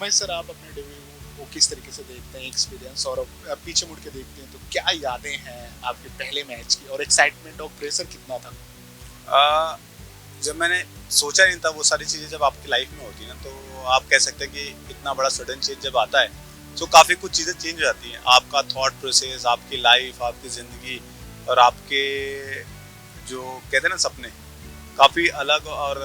Mahesh sir, आप अपने debut को किस तरीके से देखते हैं एक्सपीरियंस, और पीछे मुड़ के देखते हैं तो क्या यादें हैं आपके पहले मैच की, और एक्साइटमेंट और प्रेशर कितना था? आ, जब मैंने सोचा नहीं था वो सारी चीज़ें जब आपकी लाइफ में होती हैं ना, तो आप कह सकते हैं कि इतना बड़ा सडन चेंज जब आता है तो काफ़ी कुछ चीज़ें चेंज हो जाती हैं। आपका थॉट प्रोसेस, आपकी लाइफ, आपकी ज़िंदगी और आपके जो कहते हैं ना सपने काफ़ी अलग और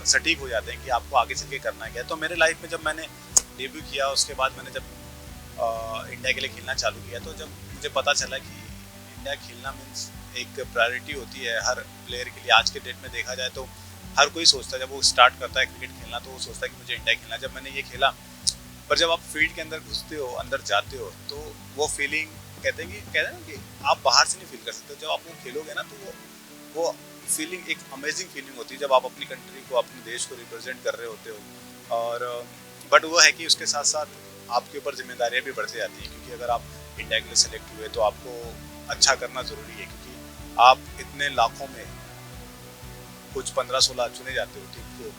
सटीक हो जाते हैं कि आपको आगे चल के करना है क्या। तो मेरे लाइफ में जब मैंने डेब्यू किया, उसके बाद मैंने जब इंडिया के लिए खेलना चालू किया, तो जब मुझे पता चला कि इंडिया खेलना मीन्स एक प्रायोरिटी होती है हर प्लेयर के लिए। आज के डेट में देखा जाए तो हर कोई सोचता है जब वो स्टार्ट करता है क्रिकेट खेलना, तो वो सोचता है कि मुझे इंडिया खेलना। जब मैंने ये खेला, पर जब आप फील्ड के अंदर घुसते हो, अंदर जाते हो, तो वो फीलिंग कहते हैं ना कि आप बाहर से नहीं फील कर सकते। जब आप वो खेलोगे ना, तो वो फीलिंग एक अमेजिंग फीलिंग होती है जब आप अपनी कंट्री को, अपने देश को रिप्रेजेंट कर रहे होते हो। और बट वो है कि उसके साथ साथ आपके ऊपर जिम्मेदारियां भी बढ़ती जाती हैं, क्योंकि अगर आप इंडिया के लिए सेलेक्ट हुए तो आपको अच्छा करना ज़रूरी है, क्योंकि आप इतने लाखों में कुछ 15-16 चुने जाते हो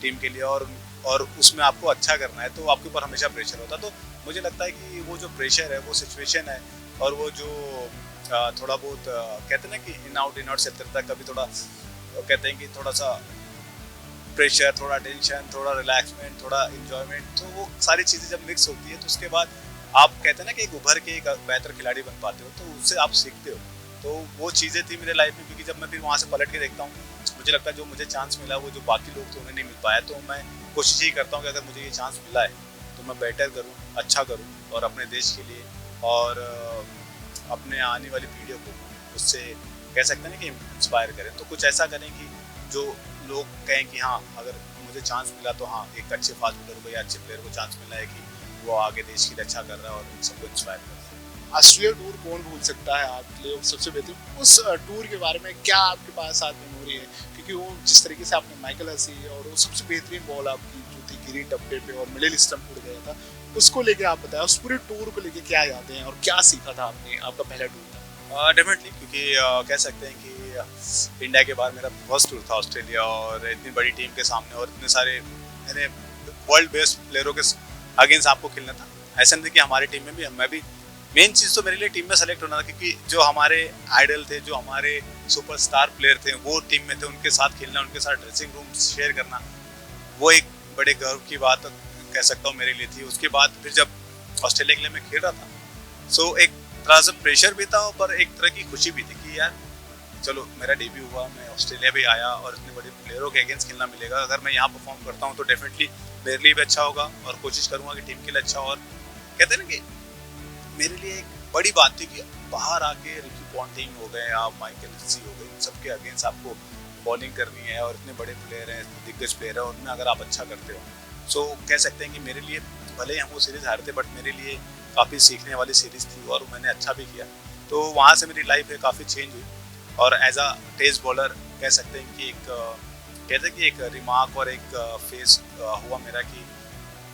टीम के लिए, और उसमें आपको अच्छा करना है, तो आपके ऊपर हमेशा प्रेशर होता है। तो मुझे लगता है कि वो जो प्रेशर है, वो सिचुएशन है, और वो जो थोड़ा बहुत कहते हैं ना कि इन आउट चलते रहता है। कभी थोड़ा कहते हैं कि थोड़ा सा प्रेशर, थोड़ा टेंशन, थोड़ा रिलैक्समेंट, थोड़ा इंजॉयमेंट, तो वो सारी चीज़ें जब मिक्स होती है तो उसके बाद आप कहते हैं ना कि एक उभर के एक बेहतर खिलाड़ी बन पाते हो, तो उससे आप सीखते हो। तो वो चीज़ें थी मेरे लाइफ में, क्योंकि जब मैं फिर वहाँ से पलट के देखता हूँ, मुझे लगता है जो मुझे चांस मिला वो जो बाकी लोग थे उन्हें नहीं मिल पाया। तो मैं कोशिश ही करता हूँ कि अगर मुझे ये चांस मिला है तो मैं बेटर करूँ, अच्छा करूँ, और अपने देश के लिए और अपने आने वाली पीढ़ियों को उससे कह सकते हैं ना कि इंस्पायर करें। तो कुछ ऐसा करें कि जो लोग कहें कि हाँ, अगर मुझे चांस मिला तो हाँ, एक अच्छे फास्ट बॉलर को या अच्छे प्लेयर को चांस मिला है कि वो आगे देश के लिए अच्छा कर रहा है और सबको इंस्पायर कर रहा है। ऑस्ट्रेलिया टूर कौन भूल सकता है आपके लिए सबसे बेहतर? उस टूर के बारे में क्या आपके पास साथ मेमोरी है? क्योंकि वो जिस तरीके से आपने माइकल हसी और वो सबसे बेहतरीन बॉल आपकी जो थी ग्रीन टप्पे पे और मिडिल स्टंप उड़ गया था, उसको लेके आप बताएं, उस पूरे टूर को लेके क्या यादें हैं और क्या सीखा था आपने? आपका पहला टूर था। डेफिनेटली, क्योंकि कह सकते हैं कि इंडिया के बाहर मेरा फर्स्ट टूर था ऑस्ट्रेलिया, और इतनी बड़ी टीम के सामने और इतने सारे मैंने वर्ल्ड बेस्ट प्लेयरों के अगेंस्ट आपको खेलना था। ऐसा नहीं कि हमारी टीम में भी, मैं भी, मेन चीज़ तो मेरे लिए टीम में सेलेक्ट होना था, क्योंकि जो हमारे आइडल थे, जो हमारे सुपरस्टार प्लेयर थे, वो टीम में थे, उनके साथ खेलना, उनके साथ ड्रेसिंग रूम शेयर करना, वो एक बड़े गर्व की बात कह सकता हूँ मेरे लिए थी। उसके बाद फिर जब ऑस्ट्रेलिया के लिए मैं खेल रहा था, सो एक तरह से प्रेशर भी था, पर एक तरह की खुशी भी थी कि यार चलो मेरा डेब्यू हुआ, मैं ऑस्ट्रेलिया भी आया और इतने बड़े प्लेयरों के अगेंस्ट खेलना मिलेगा। अगर मैं यहाँ परफॉर्म करता हूँ तो डेफिनेटली मेरे लिए भी अच्छा होगा, और कोशिश करूँगा कि टीम के लिए अच्छा। और कहते हैं ना कि मेरे लिए एक बड़ी बात थी कि बाहर आके रिकी पॉन्टिंग हो गए, आप माइकल हसी हो गए, सबके अगेंस्ट आपको बॉलिंग करनी है, और इतने बड़े प्लेयर हैं, दिग्गज प्लेयर हैं, उनमें अगर आप अच्छा करते हो, सो कह सकते हैं कि मेरे लिए भले ही हम वो सीरीज़ हारे थे, बट मेरे लिए काफ़ी सीखने वाली सीरीज़ थी, और मैंने अच्छा भी किया। तो वहाँ से मेरी लाइफ है काफ़ी चेंज हुई, और एज अ टेस्ट बॉलर कह सकते हैं कि एक कहते हैं कि एक रिमार्क और एक फेस हुआ मेरा कि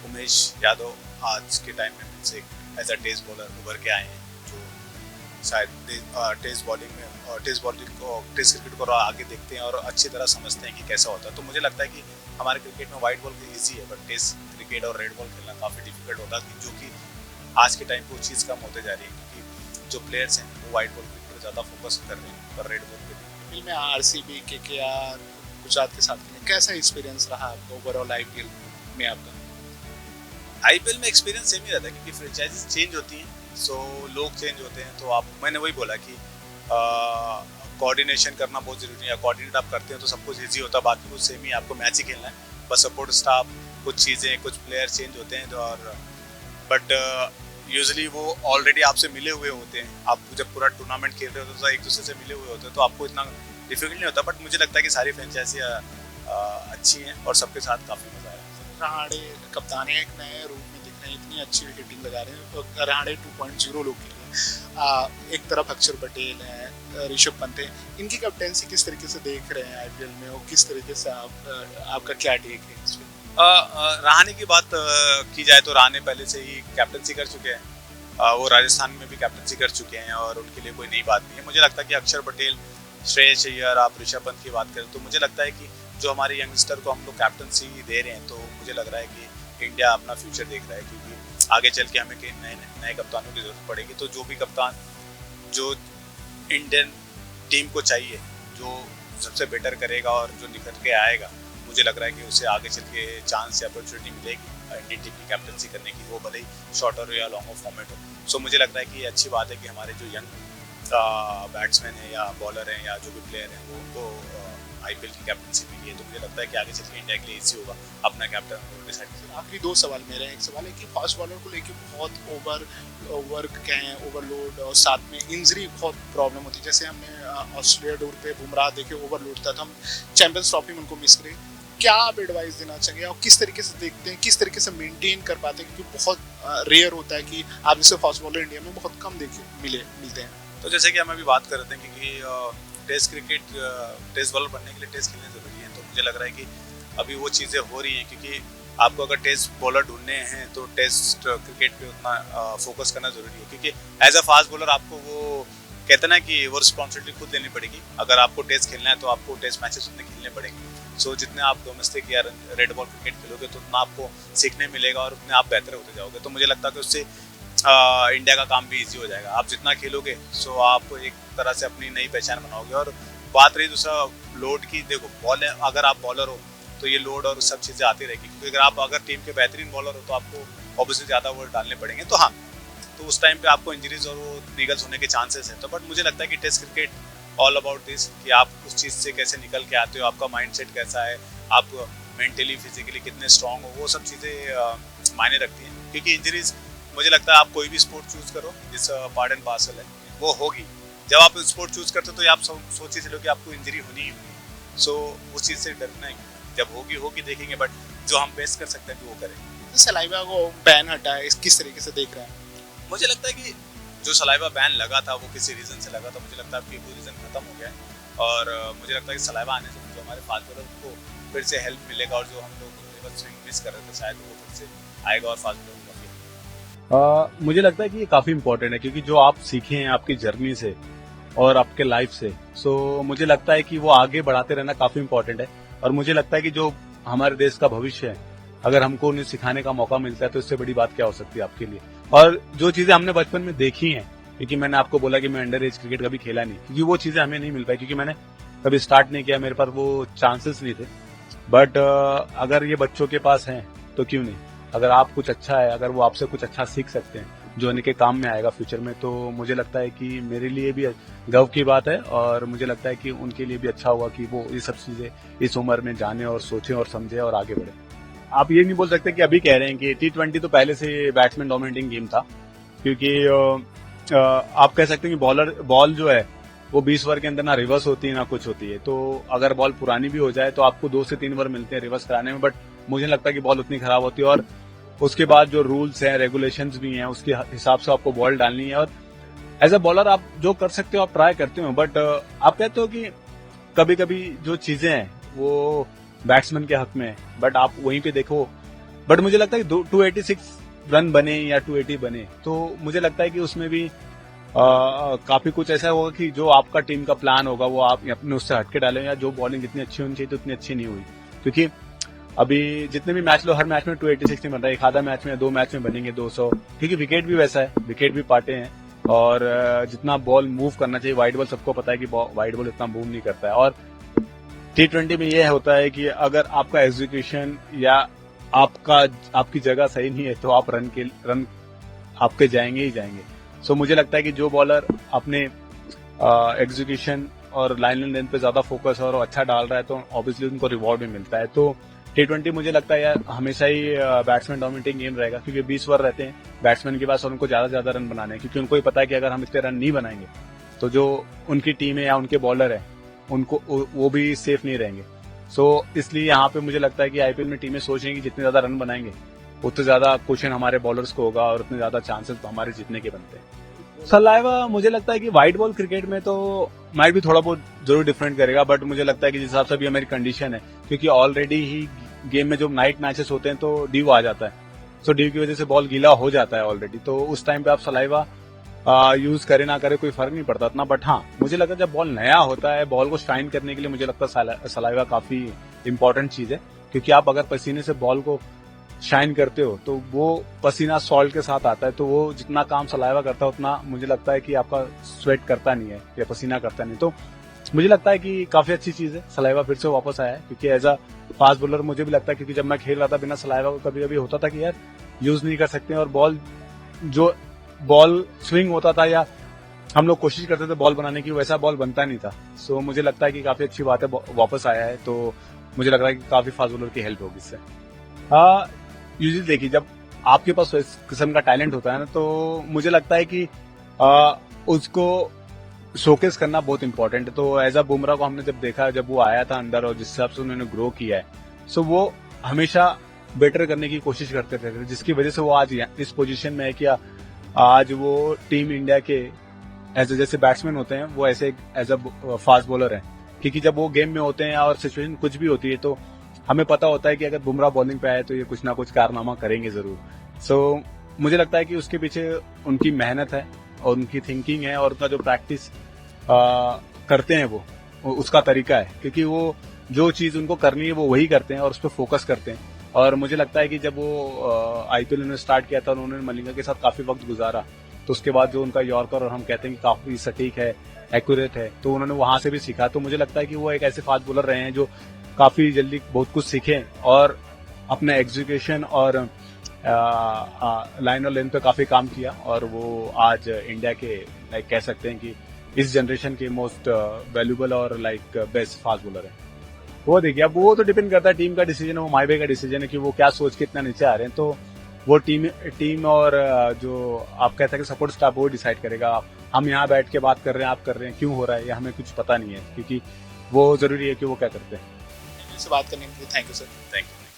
उमेश यादव आज के टाइम में मुझसे एज अ टेस्ट बॉलर उभर के आए हैं, जो शायद टेस्ट बॉलिंग में और टेस्ट क्रिकेट को आगे देखते हैं और अच्छी तरह समझते हैं कि कैसा होता है। तो मुझे लगता है कि हमारे क्रिकेट में वाइट बॉल ईजी है, बट टेस्ट क्रिकेट और रेड बॉल खेलना काफ़ी डिफिकल्ट होता है, जो कि आज के टाइम पे वो चीज़ कम होते जा रही है, क्योंकि जो प्लेयर्स हैं वो वाइट बॉल क्रिकेट पर ज़्यादा फोकस कर रहे हैं, पर रेड बॉल पे आईपीएल में आरसीबी, केकेआर, गुजरात के साथ में कैसा एक्सपीरियंस रहा आपका ओवरऑल आईपीएल में आपका? आईपीएल में एक्सपीरियंस सेम ही रहता है, क्योंकि फ्रेंचाइजीज चेंज होती हैं, सो लोग चेंज होते हैं। तो आप, मैंने वही बोला कि कोऑर्डिनेशन करना बहुत ज़रूरी है। कोऑर्डिनेट आप करते हैं तो सब कुछ ईजी होता है, बाकी कुछ सेम ही, आपको मैच ही खेलना है, बस सपोर्ट स्टाफ, कुछ चीज़ें, कुछ प्लेयर चेंज होते हैं, तो और बट यूजुअली वो ऑलरेडी आपसे मिले हुए होते हैं। आप जब पूरा टूर्नामेंट खेल रहे होते हो तो एक दूसरे से मिले हुए होते हैं, तो आपको इतना डिफिकल्ट नहीं होता। बट मुझे लगता है कि सारी फ्रेंचाइजी अच्छी हैं और सबके साथ काफ़ी मज़ा आया। रहाड़े कप्तान एक नए रूप में दिख रहे हैं, इतनी अच्छी हिटिंग लगा रहे हैं, तो रहाड़े 2.0 लोग खेल रहे हैं। एक तरफ अक्षर पटेल है, ऋषभ पंत है, इनकी कैप्टेंसी किस तरीके से देख रहे हैं आईपीएल में, और किस तरीके से आपका क्या टेक है इसमें? रहाणे की बात की जाए तो रहाणे पहले से ही कैप्टनसी कर चुके हैं, वो राजस्थान में भी कैप्टनसी कर चुके हैं, और उनके लिए कोई नई बात नहीं है। मुझे लगता है कि अक्षर पटेल, श्रेयस अय्यर, आप ऋषभ पंत की बात करें तो मुझे लगता है कि जो हमारे यंगस्टर को हम लोग कैप्टनसी दे रहे हैं, तो मुझे लग रहा है कि इंडिया अपना फ्यूचर देख रहा है, क्योंकि आगे चल के हमें नए नए कप्तानों की जरूरत पड़ेगी। तो जो भी कप्तान जो इंडियन टीम को चाहिए, जो सबसे बेटर करेगा और जो निकल के आएगा, मुझे लग रहा है कि उसे आगे चल के चांस या अपॉर्चुनिटी मिलेगी इंडियन टीम की कैप्टनसी करने की, वो भले ही शॉर्टर हो या लॉन्ग ऑफ फॉर्मेट हो। सो मुझे लगता है कि ये अच्छी बात है कि हमारे जो यंग बैट्समैन है या बॉलर हैं या जो भी प्लेयर हैं वो उनको आईपीएल की कैप्टनसी मिली है। तो मुझे लगता है कि आगे चल के इंडिया के लिए इजी होगा अपना कैप्टन डिसाइड करना। आखिरी 2 सवाल मेरे हैं। एक सवाल है कि फास्ट बॉलर को लेके बहुत वर्क कहें, ओवरलोड, और साथ में इंजरी बहुत प्रॉब्लम होती है। जैसे हमने ऑस्ट्रेलिया टूर पे बुमराह देखे ओवरलोड था, तो हम चैंपियंस ट्रॉफी में उनको मिस करे। क्या आप एडवाइस देना चाहेंगे और किस तरीके से देखते हैं, किस तरीके से मेंटेन कर पाते हैं, क्योंकि बहुत रेयर होता है कि आप जैसे फास्ट बॉलर इंडिया में बहुत कम मिलते हैं। तो जैसे कि हम अभी बात कर रहे थे, क्योंकि टेस्ट क्रिकेट, टेस्ट बॉलर बनने के लिए टेस्ट खेलने ज़रूरी है। तो मुझे लग रहा है कि अभी वो चीज़ें हो रही हैं, क्योंकि आपको अगर टेस्ट बॉलर ढूंढने हैं तो टेस्ट क्रिकेट पे उतना फोकस करना ज़रूरी है, क्योंकि एज अ फास्ट बॉलर आपको वो कहते हैं ना कि वो रिस्पॉन्सिबिलिटी खुद लेनी पड़ेगी। अगर आपको टेस्ट खेलना है तो आपको टेस्ट मैचेस उतने खेलने पड़ेंगे। सो जितने आप डोमेस्टिक या रेड बॉल क्रिकेट खेलोगे तो उतना आपको सीखने मिलेगा और उतने आप बेहतर होते जाओगे। तो मुझे लगता है कि उससे इंडिया का काम भी इजी हो जाएगा। आप जितना खेलोगे सो आप एक तरह से अपनी नई पहचान बनाओगे। और बात रही दूसरा लोड की, देखो बॉल अगर आप बॉलर हो तो ये लोड और सब चीज़ें आती रहेगी, क्योंकि अगर टीम के बेहतरीन बॉलर हो तो आपको ऑब्वियसली ज़्यादा ओवर डालने पड़ेंगे। तो हाँ, तो उस टाइम पे आपको इंजरीज और वो निगल्स होने के चांसेस हैं। तो बट मुझे लगता है कि test cricket all about this, कि आप उस चीज़ से कैसे निकल के आते हो, आपका माइंडसेट कैसा है, आप मेंटली फिजिकली कितने स्ट्रांग हो, वो सब चीज़ें मायने रखती हैं। क्योंकि इंजरीज, मुझे लगता है आप कोई भी स्पोर्ट चूज करो, जिस पार्ट एंड पार्सल है वो होगी। जब आप स्पोर्ट चूज करते हो तो आप सोच ही चलो कि आपको इंजरी होनी ही होगी। सो उस चीज़ से डरना है, जब होगी देखेंगे, बट जो हम बेस्ट कर सकते हैं वो करें। सलाइवा को बैन हटा है, किस तरीके से देख रहे हैं? मुझे लगता है कि जो सलाइवा बैन लगा था वो किसी रीज़न से लगा था। मुझे लगता है कि वो रीज़न खत्म हो गया है और मुझे लगता है कि सलाइवा आने से जो हमारे फास्ट बॉलर को फिर से हेल्प मिलेगा और जो हम लोग स्विंग मिस कर रहे थे शायद वो फिर से आएगा और फास्ट बॉलर मुझे लगता है कि ये काफी इम्पोर्टेंट है, क्योंकि जो आप सीखे हैं आपकी जर्नी से और आपके लाइफ से, सो मुझे लगता है कि वो आगे बढ़ाते रहना काफी इम्पोर्टेंट है। और मुझे लगता है कि जो हमारे देश का भविष्य है, अगर हमको उन्हें सिखाने का मौका मिलता है तो इससे बड़ी बात क्या हो सकती है आपके लिए। और जो चीजें हमने बचपन में देखी हैं, क्योंकि मैंने आपको बोला कि मैं अंडर एज क्रिकेट कभी खेला नहीं, क्योंकि वो चीजें हमें नहीं मिल पाई, क्योंकि मैंने कभी स्टार्ट नहीं किया, मेरे पास वो चांसेस नहीं थे। बट अगर ये बच्चों के पास हैं तो क्यों नहीं, अगर आप कुछ अच्छा है, अगर वो आपसे कुछ अच्छा सीख सकते हैं जो उनके काम में आएगा फ्यूचर में, तो मुझे लगता है कि मेरे लिए भी गर्व की बात है और मुझे लगता है कि उनके लिए भी अच्छा हुआ कि वो ये सब चीजें इस उम्र में जाने और सोचें और समझें और आगे बढ़े। आप ये नहीं बोल सकते कि अभी कह रहे हैं कि T20 तो पहले से बैट्समैन डोमिनेटिंग गेम था, क्योंकि आप कह सकते हैं कि बॉल जो है वो 20 ओवर के अंदर ना रिवर्स होती है ना कुछ होती है। तो अगर बॉल पुरानी भी हो जाए तो आपको 2 से 3 ओवर मिलते हैं रिवर्स कराने में, बट मुझे लगता है कि बॉल उतनी खराब होती है। और उसके बाद जो रूल्स हैं, रेगुलेशंस भी हैं, उसके हिसाब से आपको बॉल डालनी है। और एज अ बॉलर आप जो कर सकते हो आप ट्राई करते हो, बट आप कहते हो कि कभी कभी जो चीजें हैं वो बैट्समैन के हक में है, बट आप वहीं पे देखो। बट मुझे लगता है कि 286 रन बने या 280 बने, तो मुझे लगता है कि उसमें भी काफी कुछ ऐसा होगा कि जो आपका टीम का प्लान होगा वो आप अपने उससे हटके डालें, या जो बॉलिंग जितनी अच्छी होनी चाहिए तो उतनी अच्छी नहीं हुई। क्योंकि अभी जितने भी मैच लो, हर मैच में 286 नहीं बन रहा है, एक आधा मैच में 2 मैच में बनेंगे 200, क्योंकि विकेट भी वैसा है, विकेट भी पाटे हैं। और जितना बॉल मूव करना चाहिए, वाइड बॉल सबको पता है कि वाइड बॉल इतना मूव नहीं करता है। और T20 में यह होता है कि अगर आपका एग्जीक्यूशन या आपकी जगह सही नहीं है तो आप रन आपके जाएंगे ही जाएंगे। सो मुझे लगता है कि जो बॉलर अपने एग्जीक्यूशन और लाइन एंड लेंथ पे ज्यादा फोकस और अच्छा डाल रहा है तो ऑब्वियसली उनको रिवॉर्ड भी मिलता है। तो T20 मुझे लगता है यार हमेशा ही बैट्समैन डोमिनेटिंग गेम रहेगा, क्योंकि 20 ओवर रहते हैं बैट्समैन के पास और उनको ज्यादा रन बनाने हैं, क्योंकि उनको ही पता है कि अगर हम इतने रन नहीं बनाएंगे तो जो उनकी टीम है या उनके बॉलर है उनको वो भी सेफ नहीं रहेंगे। सो इसलिए यहाँ पे मुझे लगता है कि आईपीएल में टीमें सोच रही हैं कि जितने ज्यादा रन बनाएंगे उतने ज्यादा क्वेश्चन हमारे बॉलर्स को होगा और उतने ज्यादा चांसेस हमारे जीतने के बनते हैं। सलाइवा मुझे लगता है कि वाइट बॉल क्रिकेट में तो माइट भी थोड़ा बहुत जरूर डिफरेंट करेगा, बट मुझे लगता है कि जिस हिसाब से अभी हमारी कंडीशन है, क्योंकि ऑलरेडी ही गेम में जो नाइट मैचेस होते हैं तो ड्यू आ जाता है, सो ड्यू की वजह से बॉल गीला हो जाता है ऑलरेडी। तो उस टाइम पे आप सलाइवा यूज करे ना करे कोई फर्क नहीं पड़ता इतना। बट हाँ, मुझे लगता है जब बॉल नया होता है, बॉल को शाइन करने के लिए मुझे लगता है सलाइवा काफी इंपॉर्टेंट चीज है, क्योंकि आप अगर पसीने से बॉल को शाइन करते हो तो वो पसीना सॉल्ट के साथ आता है, तो वो जितना काम सलाइवा करता है उतना मुझे लगता है कि आपका स्वेट करता नहीं है या पसीना करता नहीं। तो मुझे लगता है कि काफी अच्छी चीज है सलाइवा फिर से वापस आया है, क्योंकि एज अ फास्ट बॉलर मुझे भी लगता है, क्योंकि जब मैं खेल रहा था बिना सलाइवा को कभी कभी होता था कि यार यूज नहीं कर सकते, और बॉल स्विंग होता था या हम लोग कोशिश करते थे बॉल बनाने की, वैसा बॉल बनता नहीं था। सो मुझे लगता है कि काफी अच्छी बात है वापस आया है, तो मुझे लग रहा है कि काफी फास्ट बॉलर की हेल्प होगी इससे। यूजुअली देखिए, जब आपके पास इस किस्म का टैलेंट होता है ना, तो मुझे लगता है कि उसको शोकेस करना बहुत इंपॉर्टेंट है। तो एज अ बुमराह को हमने जब देखा, जब वो आया था अंदर और जिस हिसाब से उन्होंने ग्रो किया है, सो वो हमेशा बेटर करने की कोशिश करते थे, जिसकी वजह से वो आज इस पोजीशन में है कि आज वो टीम इंडिया के एज जैसे बैट्समैन होते हैं वो ऐसे एज अ फास्ट बॉलर है, क्योंकि जब वो गेम में होते हैं और सिचुएशन कुछ भी होती है तो हमें पता होता है कि अगर बुमराह बॉलिंग पे आए तो ये कुछ ना कुछ कारनामा करेंगे जरूर। सो मुझे लगता है कि उसके पीछे उनकी मेहनत है और उनकी थिंकिंग है और उनका जो प्रैक्टिस करते हैं वो उसका तरीका है, क्योंकि वो जो चीज उनको करनी है वो वही करते हैं और उस पर फोकस करते हैं। और मुझे लगता है कि जब वो आईपीएल ने स्टार्ट किया था और उन्होंने मलिंगा के साथ काफी वक्त गुजारा, तो उसके बाद जो उनका यॉर्कर और हम कहते हैं कि काफी सटीक है, एक्यूरेट है, तो उन्होंने वहां से भी सीखा। तो मुझे लगता है कि वो एक ऐसे फास्ट बॉलर रहे हैं जो काफी जल्दी बहुत कुछ सीखे और अपने एग्जीक्यूशन और लाइन और लेंथ पे काफी काम किया, और वो आज इंडिया के लाइक कह सकते हैं कि इस जनरेशन के मोस्ट वैल्यूबल और लाइक बेस्ट फास्ट बॉलर है। वो देखिए, अब वो तो डिपेंड करता है, टीम का डिसीजन है, वो माई भाई का डिसीजन है कि वो क्या सोच के इतना नीचे आ रहे हैं। तो वो टीम और जो आप कहते हैं कि सपोर्ट स्टाफ वो डिसाइड करेगा। हम यहाँ बैठ के बात कर रहे हैं, आप कर रहे हैं, क्यों हो रहा है ये हमें कुछ पता नहीं है, क्योंकि वो जरूरी है कि वो क्या करते हैं। से बात करने के लिए thank you sir. Thank you.